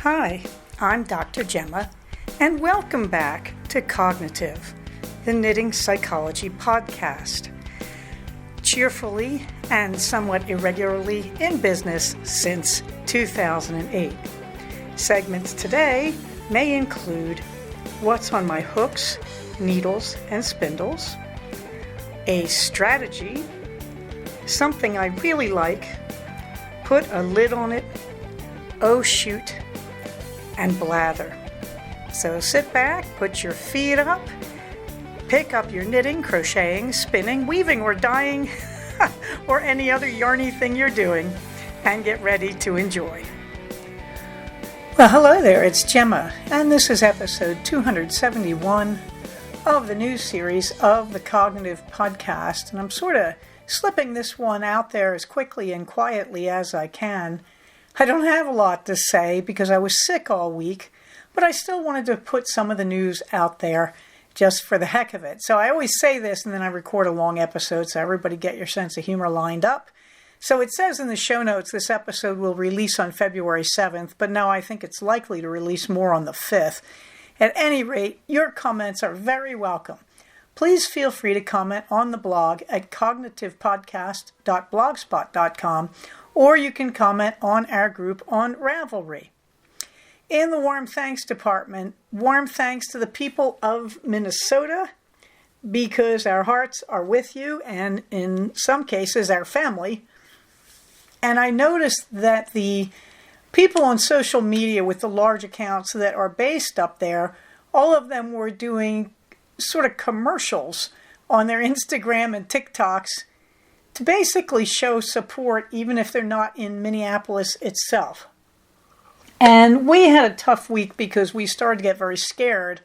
Hi, I'm Dr. Gemma, and welcome back to Cognitive, the Knitting Psychology podcast. Cheerfully and somewhat irregularly in business since 2008. Segments today may include what's on my hooks, needles, and spindles, a strategy, something I really like, put a lid on it, oh shoot, and blather. So sit back, put your feet up, pick up your knitting, crocheting, spinning, weaving, or dyeing, or any other yarny thing you're doing, and get ready to enjoy. Well, hello there, it's Gemma, and this is episode 271 of the new series of the Cognitive Podcast, and I'm sort of slipping this one out there as quickly and quietly as I can. I don't have a lot to say because I was sick all week, but I still wanted to put some of the news out there just for the heck of it. So I always say this and then I record a long episode so everybody get your sense of humor lined up. So it says in the show notes this episode will release on February 7th, but now I think it's likely to release more on the 5th. At any rate, your comments are very welcome. Please feel free to comment on the blog at cognitivepodcast.blogspot.com, or you can comment on our group on Ravelry. In the warm thanks department, warm thanks to the people of Minnesota, because our hearts are with you, and in some cases our family. And I noticed that the people on social media with the large accounts that are based up there, all of them were doing sort of commercials on their Instagram and TikToks to basically show support even if they're not in Minneapolis itself. And we had a tough week because we started to get very scared.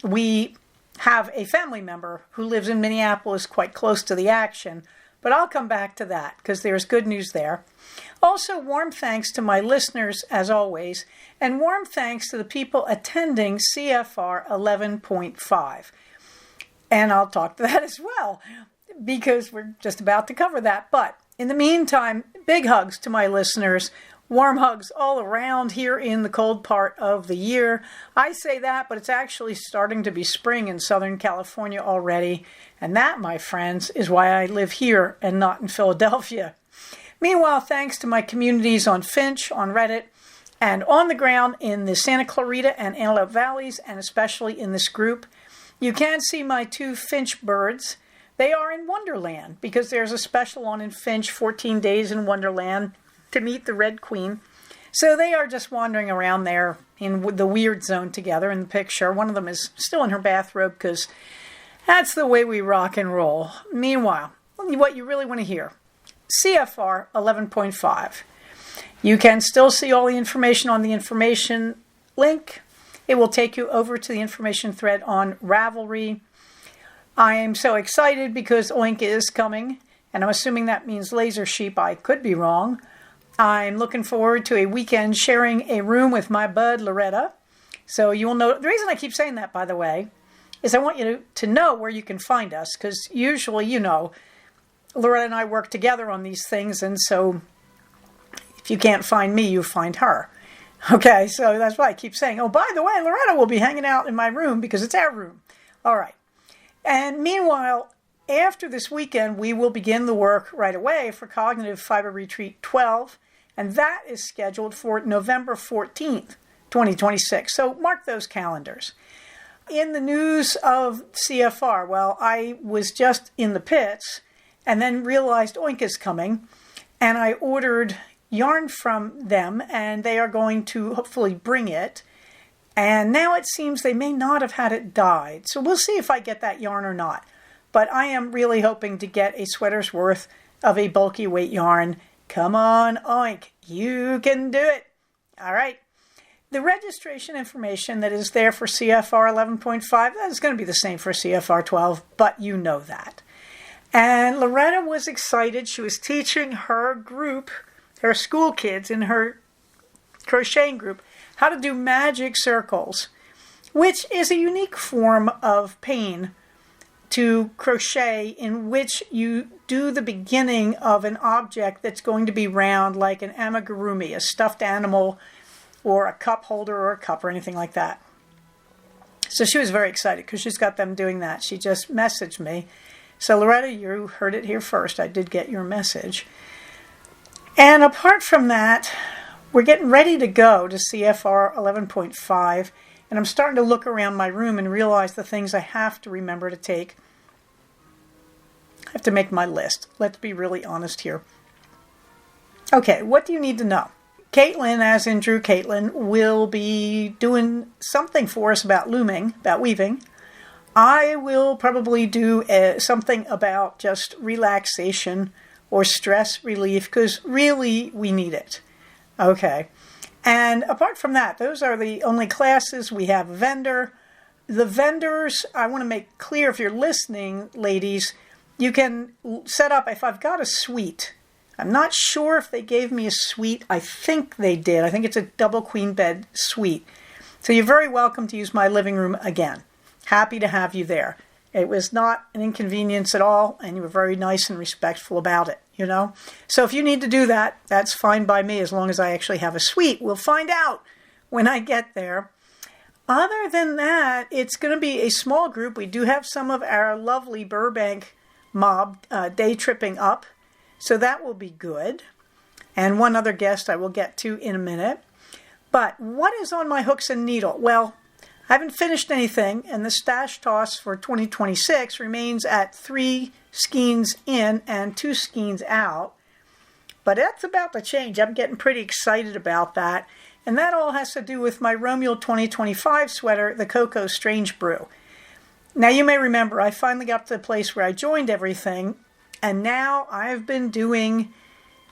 We have a family member who lives in Minneapolis quite close to the action, but I'll come back to that because there's good news there. Also, warm thanks to my listeners as always, and warm thanks to the people attending CFR 11.5. And I'll talk to that as well, because we're just about to cover that. But in the meantime, big hugs to my listeners. Warm hugs all around here in the cold part of the year. I say that, but it's actually starting to be spring in Southern California already. And that, my friends, is why I live here and not in Philadelphia. Meanwhile, thanks to my communities on Finch, on Reddit, and on the ground in the Santa Clarita and Antelope Valleys, and especially in this group, you can see my two Finch birds. They are in Wonderland because there's a special on in Finch, 14 Days in Wonderland, to meet the Red Queen. So they are just wandering around there in the weird zone together in the picture. One of them is still in her bathrobe because that's the way we rock and roll. Meanwhile, what you really want to hear, CFR 11.5. You can still see all the information on the information link. It will take you over to the information thread on Ravelry. I am so excited because Oink is coming, and I'm assuming that means Laser Sheep. I could be wrong. I'm looking forward to a weekend sharing a room with my bud Loretta. So you will know. The reason I keep saying that, by the way, is I want you to know where you can find us, because usually, you know, Loretta and I work together on these things, and so if you can't find me, you find her. Okay, so that's why I keep saying, oh, by the way, Loretta will be hanging out in my room because it's our room. All right. And meanwhile, after this weekend, we will begin the work right away for Cognitive Fiber Retreat 12, and that is scheduled for November 14th, 2026. So mark those calendars. In the news of CFR, well, I was just in the pits and then realized Oink is coming, and I ordered yarn from them, and they are going to hopefully bring it. And now it seems they may not have had it dyed. So we'll see if I get that yarn or not. But I am really hoping to get a sweater's worth of a bulky weight yarn. Come on, Oink. You can do it. All right. The registration information that is there for CFR 11.5, that is going to be the same for CFR 12, but you know that. And Loretta was excited. She was teaching her group, her school kids in her crocheting group, how to do magic circles, which is a unique form of pain to crochet in which you do the beginning of an object that's going to be round, like an amigurumi, a stuffed animal or a cup holder or a cup or anything like that. So she was very excited because she's got them doing that. She just messaged me. So Loretta, you heard it here first. I did get your message. And apart from that, we're getting ready to go to CFR 11.5. And I'm starting to look around my room and realize the things I have to remember to take. I have to make my list. Let's be really honest here. Okay, what do you need to know? Caitlin, as in Drew Caitlin, will be doing something for us about looming, about weaving. I will probably do something about just relaxation or stress relief, because really we need it. Okay. And apart from that, those are the only classes. We have a vendor. The vendors, I want to make clear, if you're listening, ladies, you can set up, if I've got a suite, I'm not sure if they gave me a suite. I think they did. I think it's a double queen bed suite. So you're very welcome to use my living room again. Happy to have you there. It was not an inconvenience at all, and you were very nice and respectful about it, you know. So if you need to do that, that's fine by me as long as I actually have a suite. We'll find out when I get there. Other than that, it's going to be a small group. We do have some of our lovely Burbank mob day tripping up. So that will be good. And one other guest I will get to in a minute. But what is on my hooks and needle? Well, I haven't finished anything, and the stash toss for 2026 remains at 3 skeins in and 2 skeins out. But that's about to change. I'm getting pretty excited about that. And that all has to do with my Romuald 2025 sweater, the Cocoa Strange Brew. Now, you may remember, I finally got to the place where I joined everything. And now I've been doing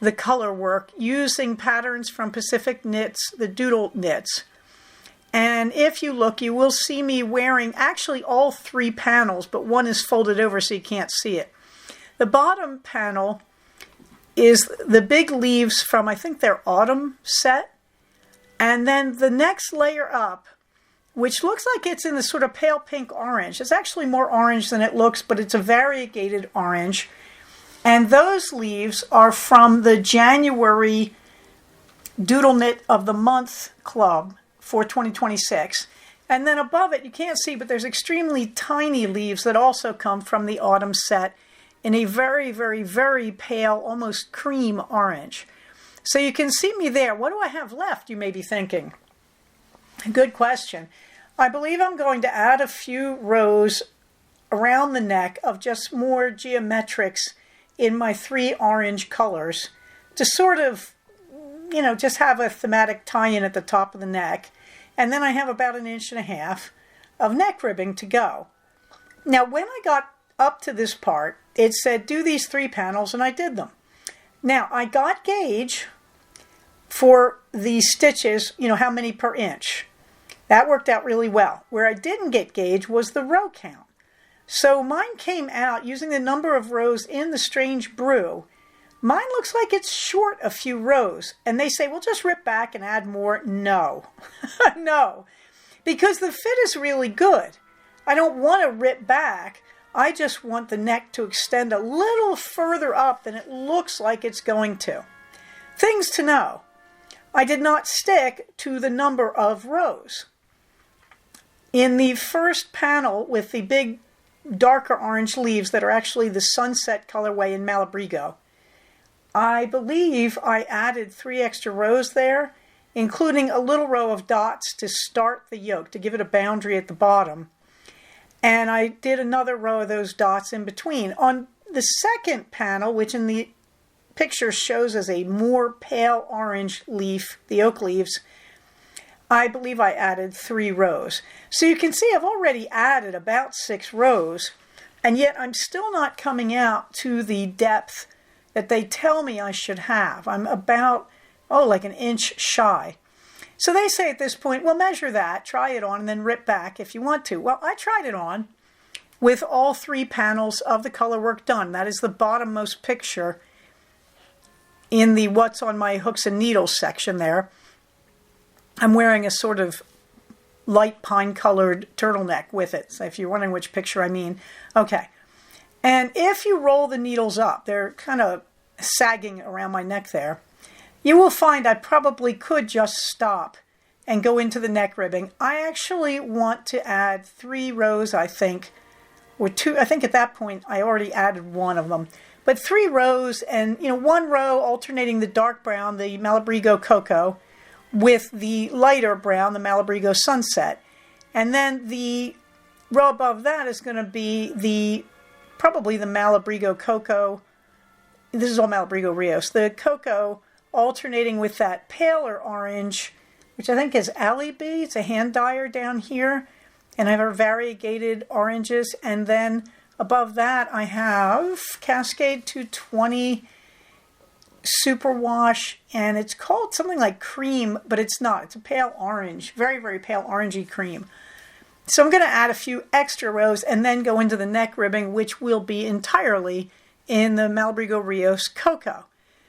the color work using patterns from Pacific Knits, the Doodle Knits. And if you look, you will see me wearing actually all 3 panels, but one is folded over so you can't see it. The bottom panel is the big leaves from, I think, their autumn set. And then the next layer up, which looks like it's in the sort of pale pink orange. It's actually more orange than it looks, but it's a variegated orange. And those leaves are from the January Doodle Knit of the Month Club for 2026. And then above it, you can't see, but there's extremely tiny leaves that also come from the autumn set in a very, very, very pale, almost cream orange. So you can see me there. What do I have left, you may be thinking? Good question. I believe I'm going to add a few rows around the neck of just more geometrics in my 3 orange colors to sort of, you know, just have a thematic tie-in at the top of the neck. And then I have about 1.5 inches of neck ribbing to go. Now, when I got up to this part, it said do these 3 panels, and I did them. Now, I got gauge for the stitches, you know, how many per inch. That worked out really well. Where I didn't get gauge was the row count. So mine came out using the number of rows in the Strange Brew. Mine looks like it's short a few rows. And they say, well, just rip back and add more. No. No. Because the fit is really good. I don't want to rip back. I just want the neck to extend a little further up than it looks like it's going to. Things to know. I did not stick to the number of rows. In the first panel with the big darker orange leaves that are actually the Sunset colorway in Malabrigo, I believe I added 3 extra rows there, including a little row of dots to start the yoke, to give it a boundary at the bottom. And I did another row of those dots in between. On the second panel, which in the picture shows as a more pale orange leaf, the oak leaves, I believe I added 3 rows. So you can see I've already added about 6 rows, and yet I'm still not coming out to the depth that they tell me I should have. I'm about, like 1 inch shy. So they say at this point, well, measure that, try it on, and then rip back if you want to. Well, I tried it on with all 3 panels of the color work done. That is the bottommost picture in the What's on My Hooks and Needles section there. I'm wearing a sort of light pine-colored turtleneck with it. So if you're wondering which picture I mean. Okay. And if you roll the needles up, they're kind of sagging around my neck there, you will find I probably could just stop and go into the neck ribbing. I actually want to add 3 rows, I think, or 2. I think at that point I already added one of them. But 3 rows, and 1 row alternating the dark brown, the Malabrigo Cocoa, with the lighter brown, the Malabrigo Sunset. And then the row above that is going to be probably the Malabrigo Cocoa. This is all Malabrigo Rios. The Cocoa alternating with that paler orange, which I think is Ali B. It's a hand dyer down here. And I have our variegated oranges. And then above that I have Cascade 220 Superwash. And it's called something like cream, but it's not. It's a pale orange. Very, very pale orangey cream. So I'm going to add a few extra rows and then go into the neck ribbing, which will be entirely in the Malabrigo Rios Cocoa.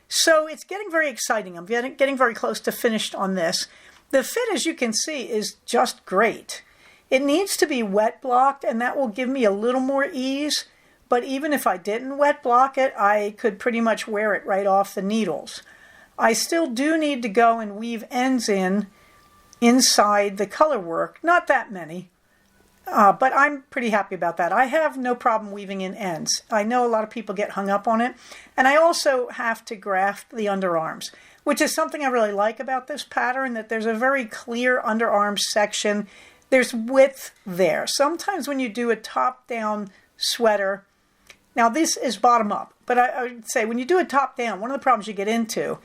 So it's getting very exciting. I'm getting very close to finished on this. The fit, as you can see, is just great. It needs to be wet blocked, and that will give me a little more ease. But even if I didn't wet block it, I could pretty much wear it right off the needles. I still do need to go and weave ends inside the color work. Not that many. But I'm pretty happy about that. I have no problem weaving in ends. I know a lot of people get hung up on it. And I also have to graft the underarms, which is something I really like about this pattern, that there's a very clear underarm section. There's width there. Sometimes when you do a top-down sweater, now this is bottom up, but I would say when you do a top-down, one of the problems you get into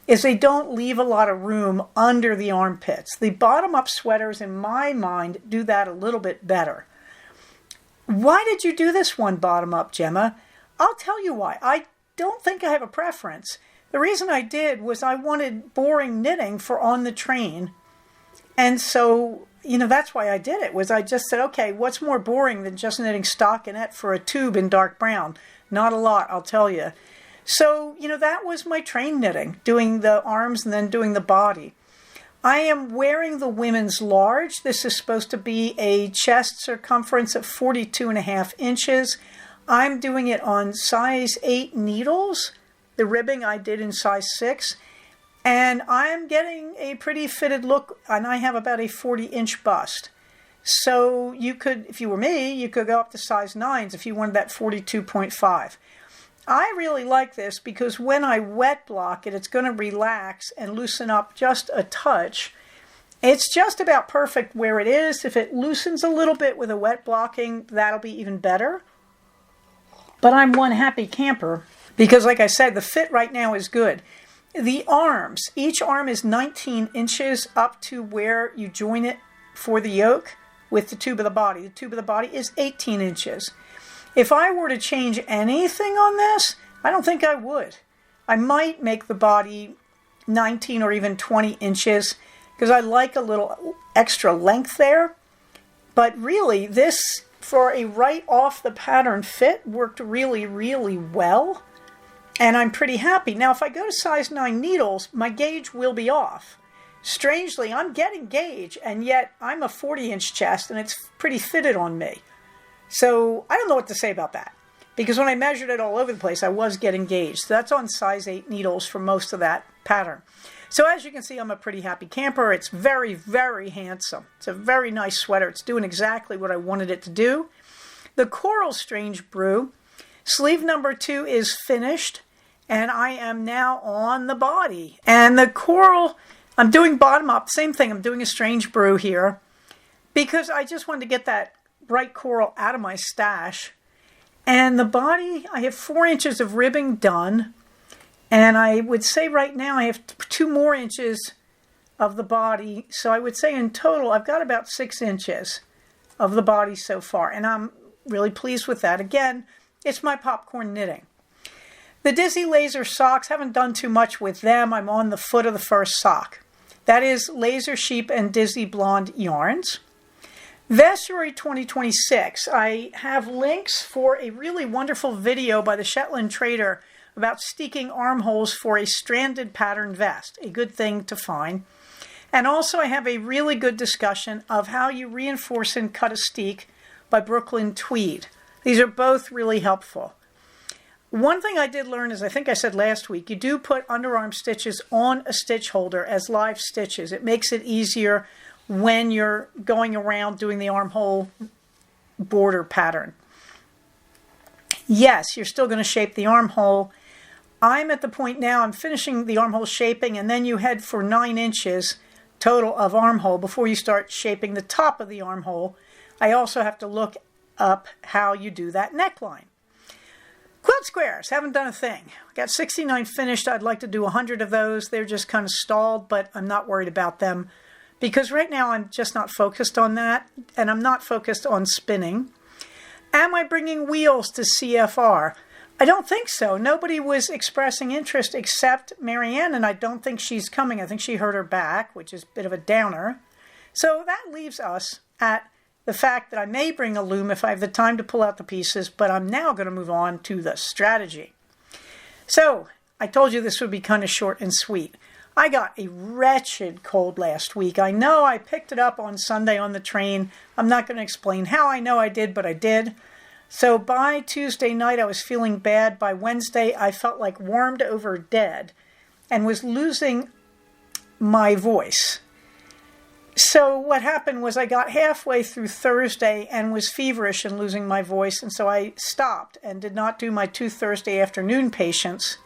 is they don't leave a lot of room under the armpits. The bottom-up sweaters, in my mind, do that a little bit better. Why did you do this one bottom-up, Gemma? I'll tell you why. I don't think I have a preference. The reason I did was I wanted boring knitting for on the train. And so, that's why I did it, was I just said, okay, what's more boring than just knitting stockinette for a tube in dark brown? Not a lot, I'll tell you. So, that was my train knitting, doing the arms and then doing the body. I am wearing the women's large. This is supposed to be a chest circumference of 42.5 inches. I'm doing it on size 8 needles. The ribbing I did in size 6. And I'm getting a pretty fitted look, and I have about a 40-inch bust. So you could, if you were me, you could go up to size 9s if you wanted that 42.5. I really like this because when I wet block it, it's going to relax and loosen up just a touch. It's just about perfect where it is. If it loosens a little bit with a wet blocking, that'll be even better. But I'm one happy camper because, like I said, the fit right now is good. The arms, each arm is 19 inches up to where you join it for the yoke with the tube of the body. The tube of the body is 18 inches. If I were to change anything on this, I don't think I would. I might make the body 19 or even 20 inches because I like a little extra length there. But really, this, for a right off the pattern fit, worked really, really well. And I'm pretty happy. Now, if I go to size 9 needles, my gauge will be off. Strangely, I'm getting gauge, and yet I'm a 40-inch chest, and it's pretty fitted on me. So I don't know what to say about that. Because when I measured it all over the place, I was getting gauge. So that's on size 8 needles for most of that pattern. So as you can see, I'm a pretty happy camper. It's very, very handsome. It's a very nice sweater. It's doing exactly what I wanted it to do. The Coral Strange Brew, sleeve number 2 is finished. And I am now on the body. And the coral, I'm doing bottom up. Same thing. I'm doing a Strange Brew here. Because I just wanted to get that bright coral out of my stash. And the body, I have 4 inches of ribbing done. And I would say right now I have 2 more inches of the body. So I would say in total I've got about 6 inches of the body so far. And I'm really pleased with that. Again, it's my popcorn knitting. The Dizzy Laser socks, haven't done too much with them. I'm on the foot of the first sock. That is Laser Sheep and Dizzy Blonde yarns. Vestuary 2026, I have links for a really wonderful video by the Shetland Trader about steeking armholes for a stranded pattern vest. A good thing to find. And also I have a really good discussion of how you reinforce and cut a steek by Brooklyn Tweed. These are both really helpful. One thing I did learn is, I think I said last week, you do put underarm stitches on a stitch holder as live stitches. It makes it easier when you're going around doing the armhole border pattern. Yes, you're still going to shape the armhole. I'm at the point now, I'm finishing the armhole shaping, and then you head for 9 inches total of armhole before you start shaping the top of the armhole. I also have to look up how you do that neckline. Quilt squares, haven't done a thing. Got 69 finished. I'd like to do 100 of those. They're just kind of stalled, but I'm not worried about them because right now I'm just not focused on that, and I'm not focused on spinning. Am I bringing wheels to CFR? I don't think so. Nobody was expressing interest except Marianne, and I don't think she's coming. I think she hurt her back, which is a bit of a downer. So that leaves us at the fact that I may bring a loom if I have the time to pull out the pieces, but I'm now going to move on to the strategy. So I told you this would be kind of short and sweet. I got a wretched cold last week. I know I picked it up on Sunday on the train. I'm not going to explain how I know I did, but I did. So by Tuesday night, I was feeling bad. By Wednesday, I felt like warmed over dead and was losing my voice. So what happened was I got halfway through Thursday and was feverish and losing my voice, and so I stopped and did not do my 2 Thursday afternoon patients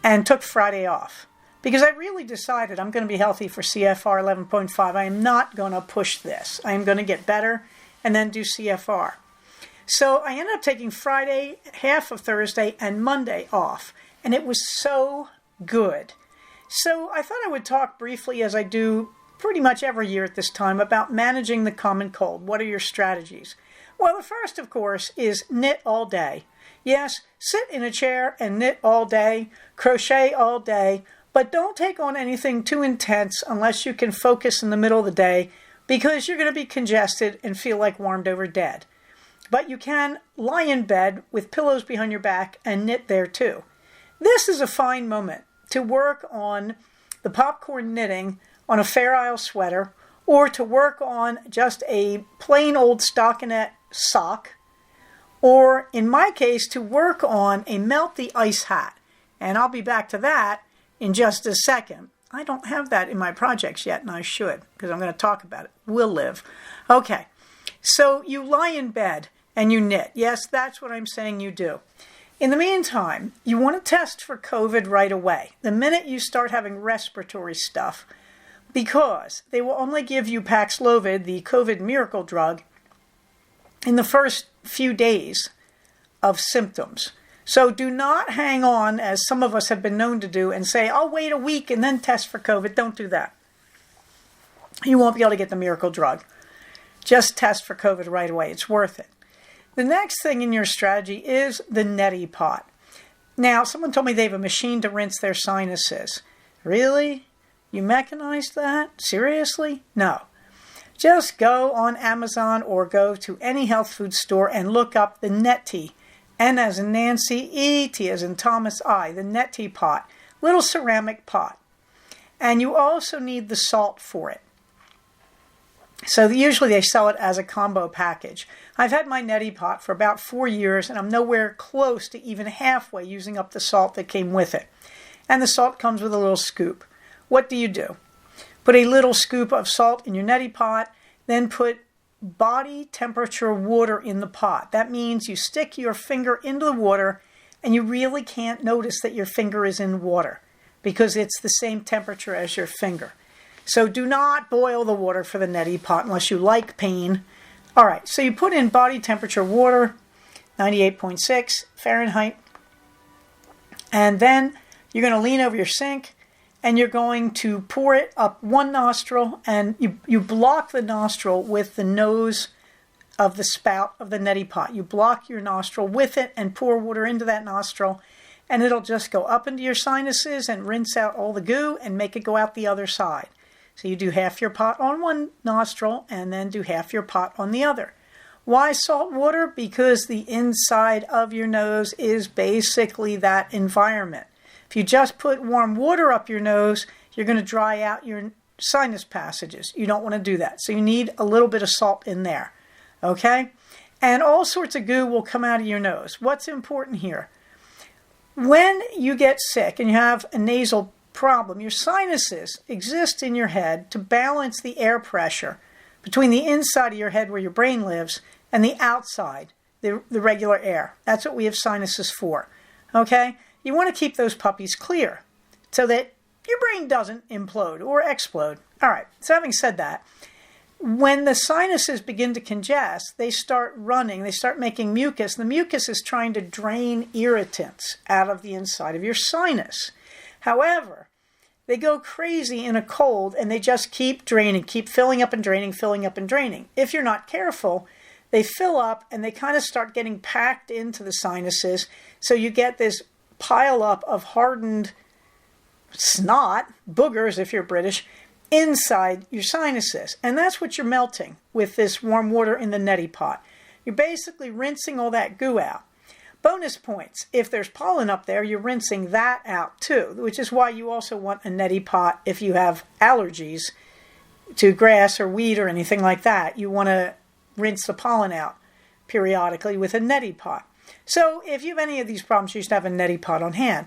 and took Friday off. Because I really decided I'm going to be healthy for CFR 11.5. I am not going to push this. I am going to get better and then do CFR. So I ended up taking Friday, half of Thursday, and Monday off, and it was so good. So I thought I would talk briefly, as I do pretty much every year at this time, about managing the common cold. What are your strategies? Well, the first, of course, is knit all day. Yes, sit in a chair and knit all day, crochet all day, but don't take on anything too intense unless you can focus in the middle of the day, because you're going to be congested and feel like warmed over dead. But you can lie in bed with pillows behind your back and knit there too. This is a fine moment to work on the popcorn knitting on a Fair Isle sweater, or to work on just a plain old stockinette sock, or in my case, to work on a melt the ice hat. And I'll be back to that in just a second. I don't have that in my projects yet, and I should, because I'm going to talk about it. Will live. Okay, so you lie in bed and you knit. Yes, that's what I'm saying you do. In the meantime, you want to test for COVID right away, the minute you start having respiratory stuff, because they will only give you Paxlovid, the COVID miracle drug, in the first few days of symptoms. So do not hang on, as some of us have been known to do, and say, I'll wait a week and then test for COVID. Don't do that. You won't be able to get the miracle drug. Just test for COVID right away. It's worth it. The next thing in your strategy is the neti pot. Now, someone told me they have a machine to rinse their sinuses. Really? You mechanized that? Seriously? No. Just go on Amazon or go to any health food store and look up the neti. N as in Nancy, E, T as in Thomas, I, the neti pot. Little ceramic pot. And you also need the salt for it. So usually they sell it as a combo package. I've had my neti pot for about 4 years, and I'm nowhere close to even halfway using up the salt that came with it. And the salt comes with a little scoop. What do? Put a little scoop of salt in your neti pot, then put body temperature water in the pot. That means you stick your finger into the water and you really can't notice that your finger is in water because it's the same temperature as your finger. So do not boil the water for the neti pot unless you like pain. All right, so you put in body temperature water, 98.6 Fahrenheit, and then you're going to lean over your sink and you're going to pour it up one nostril, and you block the nostril with the nose of the spout of the neti pot. You block your nostril with it and pour water into that nostril, and it'll just go up into your sinuses and rinse out all the goo and make it go out the other side. So you do half your pot on one nostril and then do half your pot on the other. Why salt water? Because the inside of your nose is basically that environment. If you just put warm water up your nose, you're going to dry out your sinus passages. You don't want to do that. So you need a little bit of salt in there. Okay? And all sorts of goo will come out of your nose. What's important here? When you get sick and you have a nasal problem, your sinuses exist in your head to balance the air pressure between the inside of your head where your brain lives and the outside, the regular air. That's what we have sinuses for. Okay? You want to keep those puppies clear so that your brain doesn't implode or explode. All right, so having said that, when the sinuses begin to congest, they start running, they start making mucus. The mucus is trying to drain irritants out of the inside of your sinus. However, they go crazy in a cold and they just keep draining, keep filling up and draining, filling up and draining. If you're not careful, they fill up and they kind of start getting packed into the sinuses. So you get this pile up of hardened snot, boogers if you're British, inside your sinuses. And that's what you're melting with this warm water in the neti pot. You're basically rinsing all that goo out. Bonus points, if there's pollen up there, you're rinsing that out too, which is why you also want a neti pot if you have allergies to grass or wheat or anything like that. You want to rinse the pollen out periodically with a neti pot. So if you have any of these problems, you should have a neti pot on hand.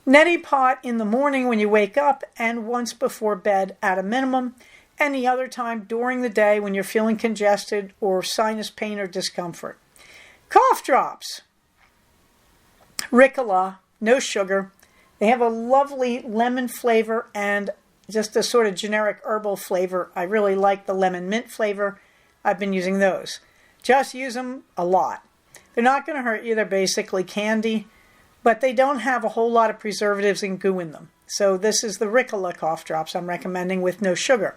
Neti pot in the morning when you wake up and once before bed at a minimum. Any other time during the day when you're feeling congested or sinus pain or discomfort. Cough drops. Ricola, no sugar. They have a lovely lemon flavor and just a sort of generic herbal flavor. I really like the lemon mint flavor. I've been using those. Just use them a lot. They're not going to hurt you. They're basically candy, but they don't have a whole lot of preservatives and goo in them. So this is the Ricola cough drops I'm recommending with no sugar.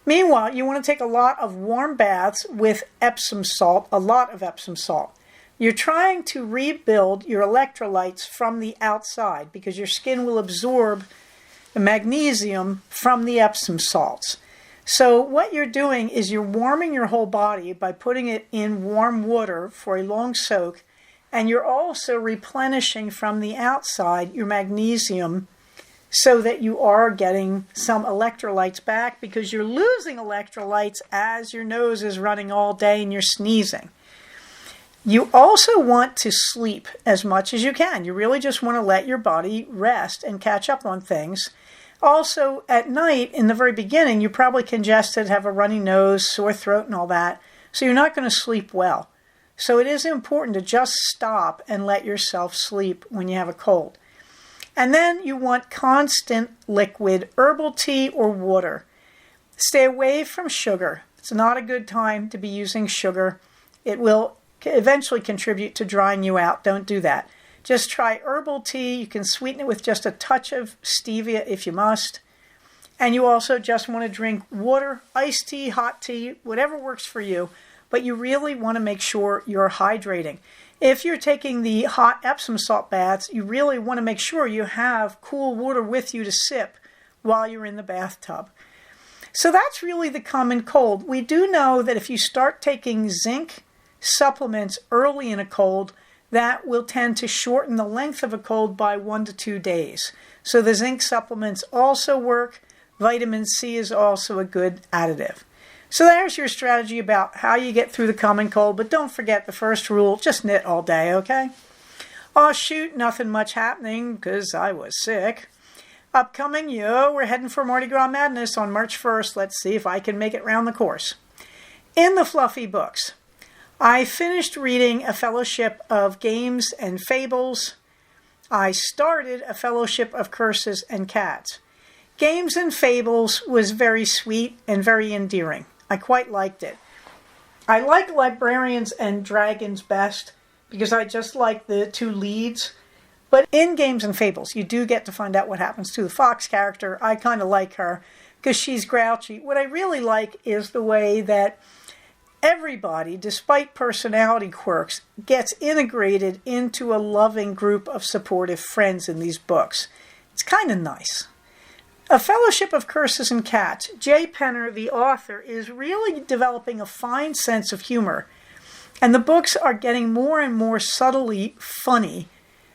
Meanwhile, you want to take a lot of warm baths with Epsom salt, a lot of Epsom salt. You're trying to rebuild your electrolytes from the outside because your skin will absorb the magnesium from the Epsom salts. So what you're doing is you're warming your whole body by putting it in warm water for a long soak, and you're also replenishing from the outside your magnesium so that you are getting some electrolytes back because you're losing electrolytes as your nose is running all day and you're sneezing. You also want to sleep as much as you can. You really just want to let your body rest and catch up on things. Also, at night, in the very beginning, you're probably congested, have a runny nose, sore throat, and all that. So you're not going to sleep well. So it is important to just stop and let yourself sleep when you have a cold. And then you want constant liquid herbal tea or water. Stay away from sugar. It's not a good time to be using sugar. It will eventually contribute to drying you out. Don't do that. Just try herbal tea. You can sweeten it with just a touch of stevia if you must. And you also just want to drink water, iced tea, hot tea, whatever works for you. But you really want to make sure you're hydrating. If you're taking the hot Epsom salt baths, you really want to make sure you have cool water with you to sip while you're in the bathtub. So that's really the common cold. We do know that if you start taking zinc supplements early in a cold, that will tend to shorten the length of a cold by 1 to 2 days. So the zinc supplements also work. Vitamin C is also a good additive. So there's your strategy about how you get through the common cold, but don't forget the first rule, just knit all day, okay? Oh shoot, nothing much happening because I was sick. Upcoming, we're heading for Mardi Gras Madness on March 1st. Let's see if I can make it round the course. In the fluffy books, I finished reading A Fellowship of Games and Fables. I started A Fellowship of Curses and Cats. Games and Fables was very sweet and very endearing. I quite liked it. I like Librarians and Dragons best because I just like the two leads. But in Games and Fables, you do get to find out what happens to the fox character. I kind of like her because she's grouchy. What I really like is the way that everybody, despite personality quirks, gets integrated into a loving group of supportive friends in these books. It's kind of nice. A Fellowship of Curses and Cats. Jay Penner, the author, is really developing a fine sense of humor. And the books are getting more and more subtly funny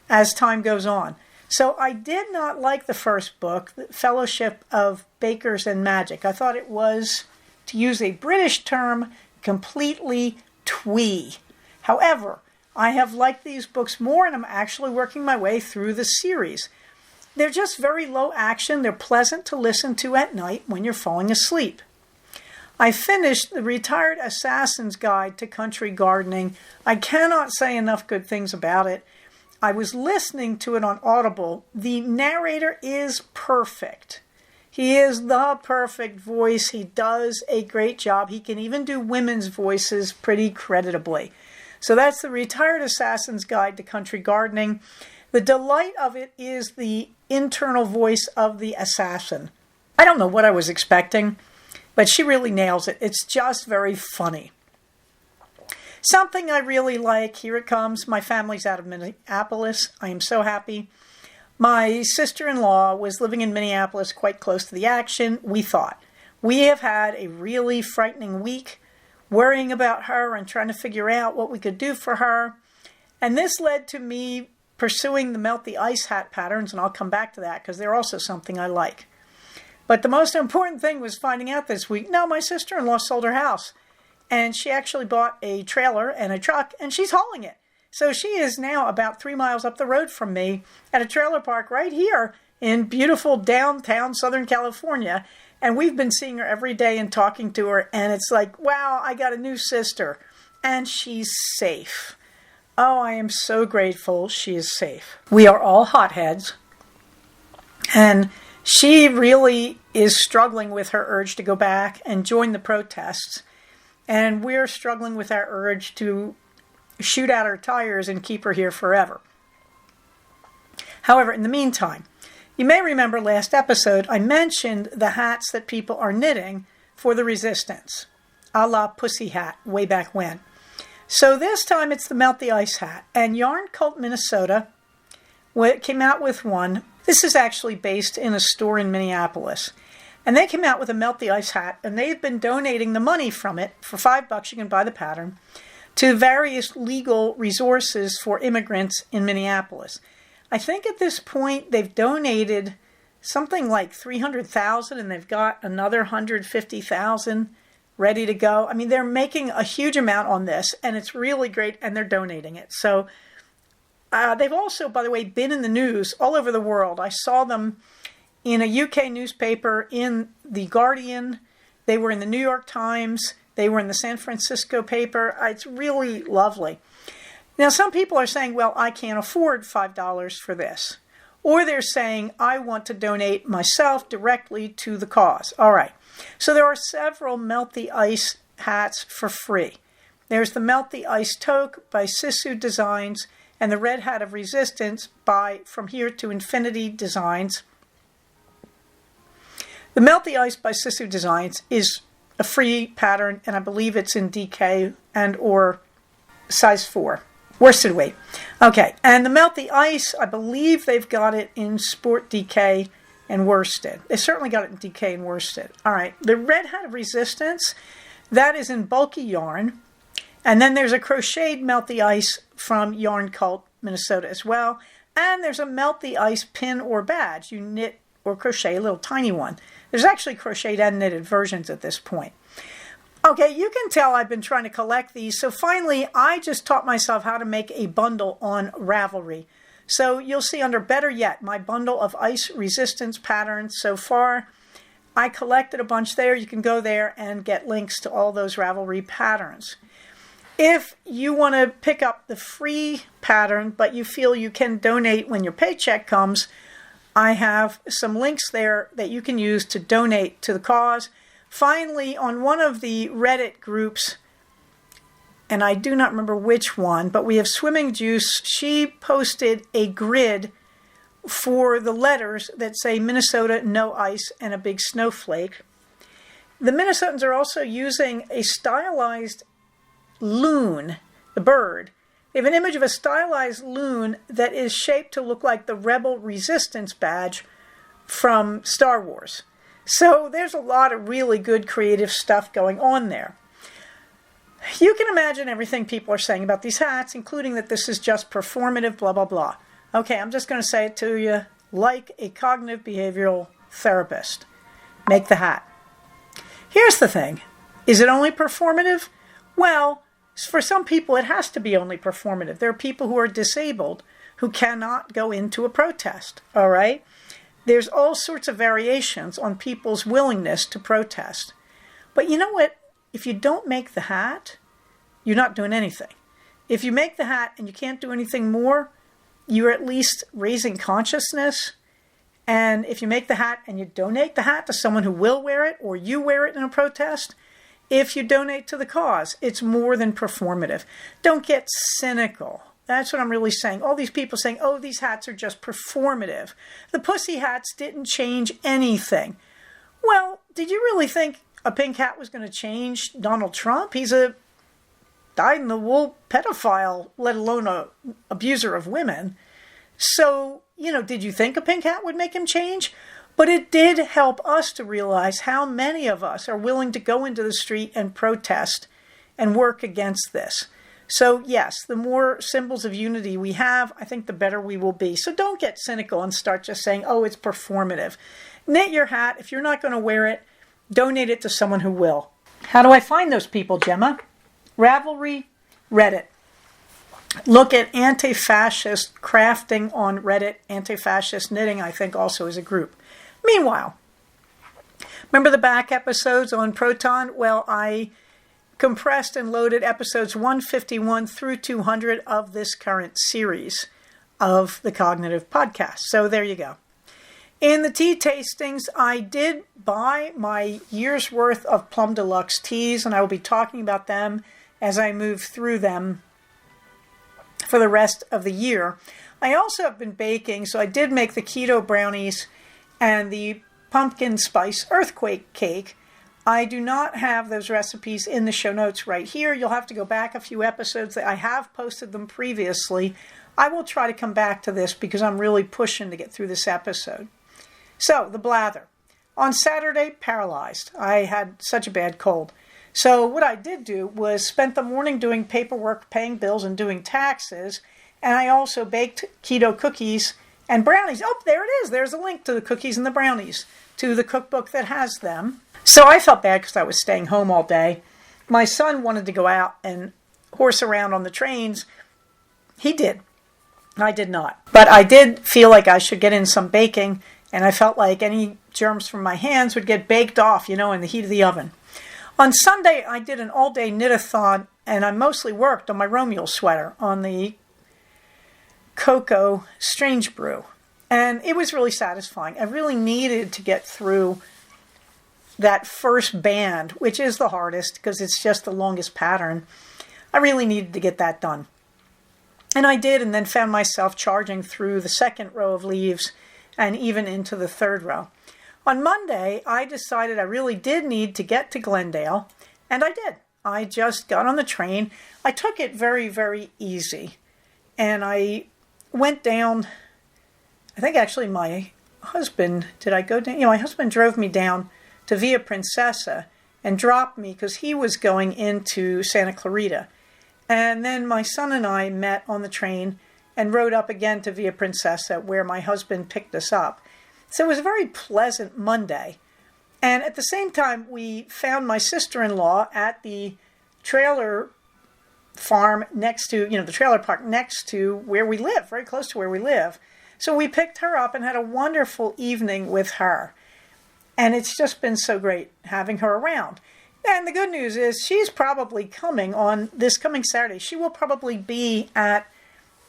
as time goes on. So I did not like the first book, The Fellowship of Bakers and Magic. I thought it was, to use a British term, completely twee. However, I have liked these books more, and I'm actually working my way through the series. They're just very low action. They're pleasant to listen to at night when you're falling asleep. I finished The Retired Assassin's Guide to Country Gardening. I cannot say enough good things about it. I was listening to it on Audible. The narrator is perfect. He is the perfect voice. He does a great job. He can even do women's voices pretty creditably. So that's The Retired Assassin's Guide to Country Gardening. The delight of it is the internal voice of the assassin. I don't know what I was expecting, but she really nails it. It's just very funny. Something I really like, here it comes. My family's out of Minneapolis. I am so happy. My sister-in-law was living in Minneapolis, quite close to the action, we thought. We have had a really frightening week, worrying about her and trying to figure out what we could do for her. And this led to me pursuing the Melt the Ice hat patterns, and I'll come back to that because they're also something I like. But the most important thing was finding out this week, no, my sister-in-law sold her house. And she actually bought a trailer and a truck, and she's hauling it. So she is now about 3 miles up the road from me at a trailer park right here in beautiful downtown Southern California. And we've been seeing her every day and talking to her. And it's like, wow, I got a new sister. And she's safe. Oh, I am so grateful she is safe. We are all hotheads. And she really is struggling with her urge to go back and join the protests. And we're struggling with our urge to shoot out her tires and keep her here forever. However, in the meantime, you may remember last episode I mentioned the hats that people are knitting for the resistance, a la Pussy Hat, way back when. So this time it's the Melt the Ice hat, and Yarn Cult Minnesota came out with one. This is actually based in a store in Minneapolis. And they came out with a Melt the Ice hat, and they've been donating the money from it, for $5 you can buy the pattern, to various legal resources for immigrants in Minneapolis. I think at this point they've donated something like $300,000, and they've got another $150,000 ready to go. I mean, they're making a huge amount on this, and it's really great, and they're donating it. So they've also, by the way, been in the news all over the world. I saw them in a UK newspaper, in The Guardian. They were in the New York Times. They were in the San Francisco paper. It's really lovely. Now, some people are saying, well, I can't afford $5 for this. Or they're saying, I want to donate myself directly to the cause. All right. So there are several Melt the Ice hats for free. There's the Melt the Ice toque by Sisu Designs and the Red Hat of Resistance by From Here to Infinity Designs. The Melt the Ice by Sisu Designs is a free pattern, and I believe it's in DK and or size 4. Worsted weight. Okay, and the Melt the Ice, I believe they've got it in Sport DK and worsted. They certainly got it in DK and worsted. All right, the Red Hat of Resistance, that is in bulky yarn. And then there's a crocheted Melt the Ice from Yarn Cult Minnesota as well. And there's a Melt the Ice pin or badge. You knit or crochet a little tiny one. There's actually crocheted and knitted versions at this point. Okay, you can tell I've been trying to collect these. So finally, I just taught myself how to make a bundle on Ravelry. So you'll see under Better Yet, my bundle of ice resistance patterns so far. I collected a bunch there. You can go there and get links to all those Ravelry patterns. If you want to pick up the free pattern, but you feel you can donate when your paycheck comes, I have some links there that you can use to donate to the cause. Finally, on one of the Reddit groups, and I do not remember which one, but we have Swimming Juice. She posted a grid for the letters that say Minnesota, no ice, and a big snowflake. The Minnesotans are also using a stylized loon, the bird. They have an image of a stylized loon that is shaped to look like the Rebel Resistance badge from Star Wars. So there's a lot of really good creative stuff going on there. You can imagine everything people are saying about these hats, including that this is just performative, blah, blah, blah. Okay, I'm just going to say it to you like a cognitive behavioral therapist. Make the hat. Here's the thing. Is it only performative? Well, For some people, it has to be only performative. There are people who are disabled who cannot go into a protest, all right? There's all sorts of variations on people's willingness to protest. But you know what? If you don't make the hat, you're not doing anything. If you make the hat and you can't do anything more, you're at least raising consciousness. And if you make the hat and you donate the hat to someone who will wear it, or you wear it in a protest, if you donate to the cause, it's more than performative. Don't get cynical. That's what I'm really saying. All these people saying, oh, these hats are just performative. The pussy hats didn't change anything. Well, did you really think a pink hat was going to change Donald Trump? He's a dyed-in-the-wool pedophile, let alone a abuser of women. So, did you think a pink hat would make him change? But it did help us to realize how many of us are willing to go into the street and protest and work against this. So yes, the more symbols of unity we have, I think the better we will be. So don't get cynical and start just saying, oh, it's performative. Knit your hat. If you're not going to wear it, donate it to someone who will. How do I find those people, Gemma? Ravelry, Reddit. Look at anti-fascist crafting on Reddit. Anti-fascist knitting, I think, also is a group. Meanwhile, remember the back episodes on Proton? Well, I compressed and loaded episodes 151 through 200 of this current series of the Cognitive Podcast. So there you go. In the tea tastings, I did buy my year's worth of Plum Deluxe teas, and I will be talking about them as I move through them for the rest of the year. I also have been baking, so I did make the keto brownies and the pumpkin spice earthquake cake. I do not have those recipes in the show notes right here. You'll have to go back a few episodes. I have posted them previously. I will try to come back to this because I'm really pushing to get through this episode. So, the blather. On Saturday, paralyzed. I had such a bad cold. So what I did do was spent the morning doing paperwork, paying bills, and doing taxes. And I also baked keto cookies and brownies. Oh, there it is. There's a link to the cookies and the brownies, to the cookbook that has them. So I felt bad because I was staying home all day. My son wanted to go out and horse around on the trains. He did. I did not. But I did feel like I should get in some baking, and I felt like any germs from my hands would get baked off, in the heat of the oven. On Sunday, I did an all-day knit-a-thon, and I mostly worked on my Romeo sweater on the Cocoa Strange Brew. And it was really satisfying. I really needed to get through that first band, which is the hardest because it's just the longest pattern. I really needed to get that done. And I did, and then found myself charging through the second row of leaves and even into the third row. On Monday, I decided I really did need to get to Glendale, and I did. I just got on the train. I took it very, very easy. And I went down, I think actually my husband, my husband drove me down to Via Princesa and dropped me because he was going into Santa Clarita. And then my son and I met on the train and rode up again to Via Princesa where my husband picked us up. So it was a very pleasant Monday. And at the same time, we found my sister-in-law at the trailer farm next to, the trailer park next to where we live, very close to where we live. So we picked her up and had a wonderful evening with her. And it's just been so great having her around. And the good news is she's probably coming on this coming Saturday. She will probably be at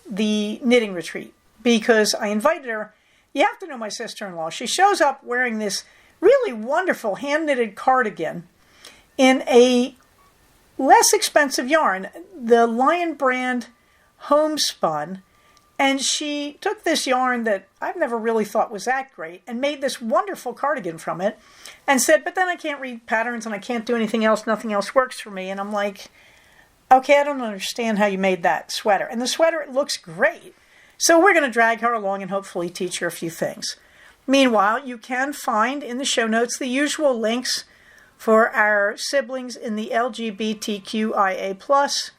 the knitting retreat because I invited her. You have to know my sister-in-law. She shows up wearing this really wonderful hand-knitted cardigan in a less expensive yarn, the Lion Brand Homespun. And she took this yarn that I've never really thought was that great and made this wonderful cardigan from it and said, but then I can't read patterns and I can't do anything else. Nothing else works for me. And I'm like, okay, I don't understand how you made that sweater. And the sweater, it looks great. So we're going to drag her along and hopefully teach her a few things. Meanwhile, you can find in the show notes the usual links for our siblings in the LGBTQIA plus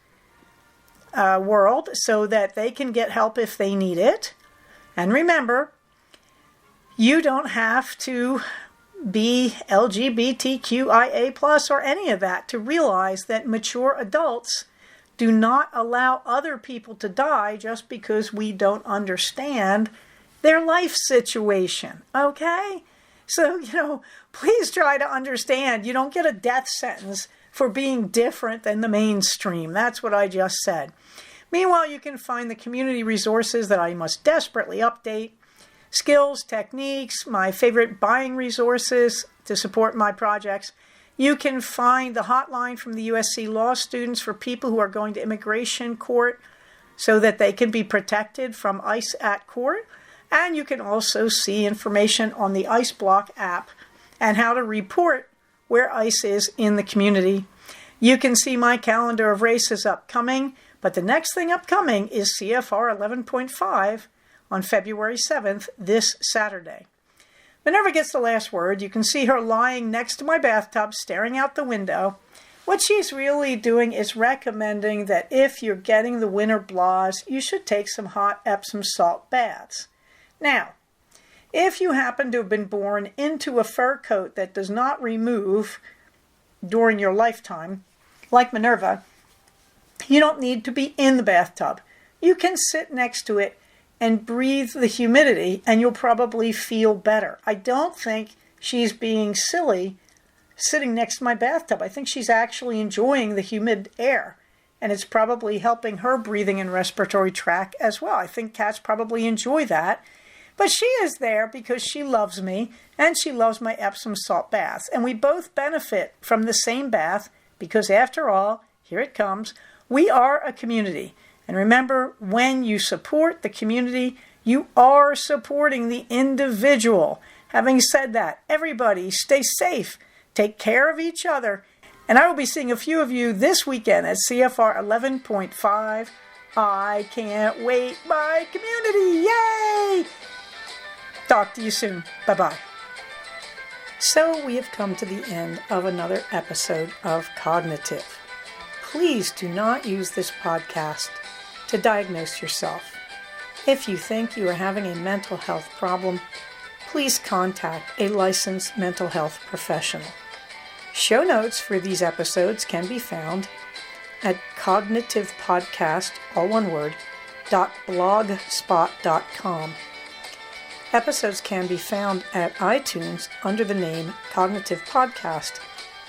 world so that they can get help if they need it. And remember, you don't have to be LGBTQIA plus or any of that to realize that mature adults do not allow other people to die just because we don't understand their life situation, okay? So, please try to understand. You don't get a death sentence for being different than the mainstream. That's what I just said. Meanwhile, you can find the community resources that I must desperately update, skills, techniques, my favorite buying resources to support my projects. You can find the hotline from the USC law students for people who are going to immigration court so that they can be protected from ICE at court. And you can also see information on the ICE Block app and how to report where ICE is in the community. You can see my calendar of races upcoming, but the next thing upcoming is CFR 11.5 on February 7th, this Saturday. Minerva gets the last word. You can see her lying next to my bathtub, staring out the window. What she's really doing is recommending that if you're getting the winter blahs, you should take some hot Epsom salt baths. Now, if you happen to have been born into a fur coat that does not remove during your lifetime, like Minerva, you don't need to be in the bathtub. You can sit next to it and breathe the humidity, and you'll probably feel better. I don't think she's being silly sitting next to my bathtub. I think she's actually enjoying the humid air, and it's probably helping her breathing and respiratory tract as well. I think cats probably enjoy that. But she is there because she loves me, and she loves my Epsom salt baths. And we both benefit from the same bath because, after all, here it comes, we are a community. And remember, when you support the community, you are supporting the individual. Having said that, everybody stay safe, take care of each other, and I will be seeing a few of you this weekend at CFR 11.5. I can't wait, my community, yay! Talk to you soon. Bye-bye. So we have come to the end of another episode of Cognitive. Please do not use this podcast to diagnose yourself. If you think you are having a mental health problem, please contact a licensed mental health professional. Show notes for these episodes can be found at cognitivepodcast, all one word, .blogspot.com. Episodes can be found at iTunes under the name Cognitive Podcast,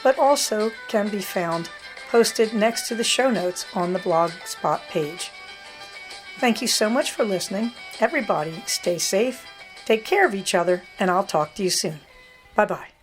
but also can be found posted next to the show notes on the Blogspot page. Thank you so much for listening. Everybody, stay safe, take care of each other, and I'll talk to you soon. Bye-bye.